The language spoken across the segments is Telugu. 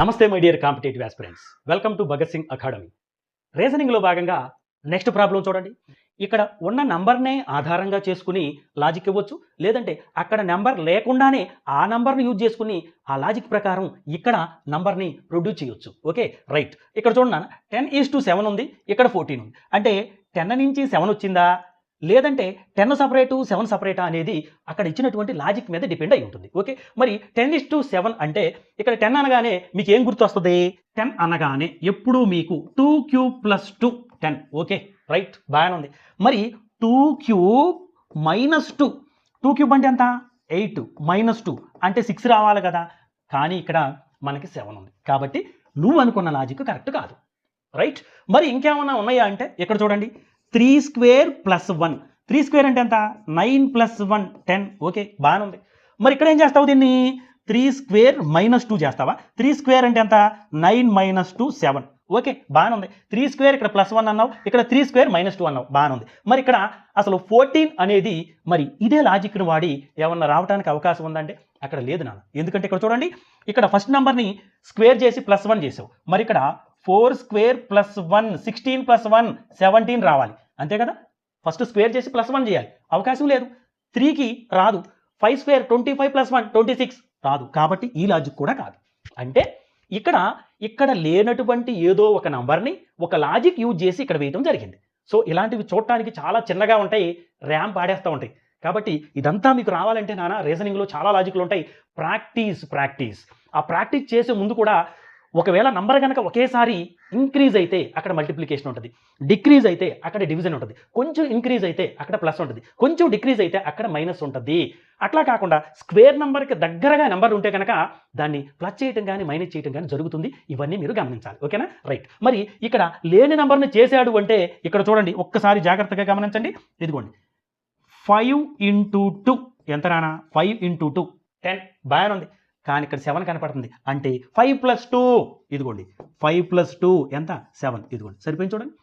నమస్తే my dear competitive aspirants, welcome to Bhagat Singh academy. రీజనింగ్లో భాగంగా నెక్స్ట్ ప్రాబ్లం చూడండి. ఇక్కడ ఉన్న నంబర్నే ఆధారంగా చేసుకుని లాజిక్ ఇవ్వచ్చు, లేదంటే అక్కడ నెంబర్ లేకుండానే ఆ నంబర్ని యూజ్ చేసుకుని ఆ లాజిక్ ప్రకారం ఇక్కడ నంబర్ని ప్రొడ్యూస్ చేయొచ్చు. Okay right. ఇక్కడ చూడండి, 10:7 ఉంది, ఇక్కడ 14 ఉంది. అంటే 10 నుంచి 7 వచ్చిందా, లేదంటే 10 సపరేటు 7 సపరేటా అనేది అక్కడ ఇచ్చినటువంటి లాజిక్ మీద డిపెండ్ అయి ఉంటుంది. ఓకే, మరి 10:7 అంటే ఇక్కడ 10 అనగానే మీకు ఏం గుర్తు వస్తుంది? 10 అనగానే ఎప్పుడు మీకు 2 క్యూబ్ ప్లస్ 2 10. ఓకే రైట్, బాగానే ఉంది. మరి 2 క్యూబ్ మైనస్ 2, 2 క్యూబ్ అంటే ఎంత? 8 మైనస్ 2 అంటే 6 రావాలి కదా, కానీ ఇక్కడ మనకి 7 ఉంది కాబట్టి నువ్వు అనుకున్న లాజిక్ కరెక్ట్ కాదు. రైట్. మరి ఇంకేమన్నా ఉన్నాయా అంటే ఇక్కడ చూడండి, 3 స్క్వేర్ ప్లస్ 1. 3 స్క్వేర్ అంటే ఎంత? 9 ప్లస్ 1 10. ఓకే బాగానే ఉంది. మరి ఇక్కడ ఏం చేస్తావు? దీన్ని 3 స్క్వేర్ మైనస్ 2 చేస్తావా? 3 స్క్వేర్ అంటే ఎంత? 9 మైనస్ 2 7. ఓకే బాగానే ఉంది. 3 స్క్వేర్ ఇక్కడ ప్లస్ 1 అన్నావు, ఇక్కడ 3 స్క్వేర్ మైనస్ 2 అన్నావు, బాగానే ఉంది. మరి ఇక్కడ అసలు 14 అనేది మరి ఇదే లాజిక్ను వాడి ఏమన్నా రావడానికి అవకాశం ఉందంటే అక్కడ లేదు నాన్న. ఎందుకంటే ఇక్కడ చూడండి, ఇక్కడ ఫస్ట్ నెంబర్ని స్క్వేర్ చేసి ప్లస్ 1 చేసావు, మరి ఇక్కడ 4 స్క్వేర్ ప్లస్ 1 16 ప్లస్ 1 17 రావాలి, అంతే కదా. ఫస్ట్ స్క్వేర్ చేసి ప్లస్ 1 చేయాలి, అవకాశం లేదు. 3కి రాదు. 5 స్క్వేర్ 25 ప్లస్ 1 26 రాదు, కాబట్టి ఈ లాజిక్ కూడా కాదు. అంటే ఇక్కడ లేనటువంటి ఏదో ఒక నంబర్ని ఒక లాజిక్ యూజ్ చేసి ఇక్కడ వేయడం జరిగింది. సో ఇలాంటివి చూడటానికి చాలా చిన్నగా ఉంటాయి, ర్యాంప్ ఆడేస్తూ ఉంటాయి. కాబట్టి ఇదంతా మీకు రావాలంటే నాన్న రీజనింగ్లో చాలా లాజిక్లు ఉంటాయి. ప్రాక్టీస్. ఆ ప్రాక్టీస్ చేసే ముందు కూడా ఒకవేళ నంబర్ కనుక ఒకేసారి ఇంక్రీజ్ అయితే అక్కడ మల్టిప్లికేషన్ ఉంటుంది, డిక్రీజ్ అయితే అక్కడ డివిజన్ ఉంటుంది, కొంచెం ఇంక్రీజ్ అయితే అక్కడ ప్లస్ ఉంటుంది, కొంచెం డిక్రీజ్ అయితే అక్కడ మైనస్ ఉంటుంది. అట్లా కాకుండా స్క్వేర్ నెంబర్కి దగ్గరగా నెంబర్ ఉంటే కనుక దాన్ని ప్లస్ చేయటం కానీ మైనస్ చేయటం కానీ జరుగుతుంది. ఇవన్నీ మీరు గమనించాలి. ఓకేనా రైట్. మరి ఇక్కడ లేని నెంబర్ని చేశాడు అంటే ఇక్కడ చూడండి, ఒక్కసారి జాగ్రత్తగా గమనించండి. ఇదిగోండి 5 ఇంటూ 2 ఎంత నానా? 5 ఇంటూ 2 10. బాగానే ఉంది, కానీ ఇక్కడ 7 కనపడుతుంది. అంటే 5 ప్లస్ 2, ఇదిగోండి 5 ప్లస్ 2 ఎంత? 7. ఇదిగోండి సరిపోయింది చూడండి.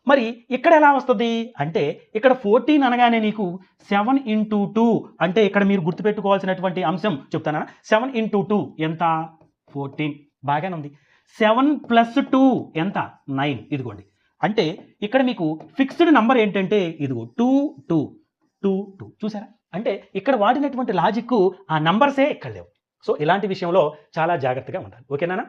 మరి ఇక్కడ ఎలా వస్తుంది అంటే ఇక్కడ 14 అనగానే నీకు 7 ఇంటూ 2 అంటే ఇక్కడ మీరు గుర్తుపెట్టుకోవాల్సినటువంటి అంశం చెప్తానా? 7 ఇంటూ 2 ఎంత? 14. బాగానే ఉంది. 7 ప్లస్ 2 ఎంత? 9. ఇదిగోండి, అంటే ఇక్కడ మీకు ఫిక్స్డ్ నంబర్ ఏంటంటే ఇదిగో 2 2 2 2. చూసారా? అంటే ఇక్కడ వాడినటువంటి లాజిక్ ఆ నంబర్సే ఇక్కడ లేవు. సో ఇలాంటి విషయంలో చాలా జాగ్రత్తగా ఉండాలి. ఓకేనా?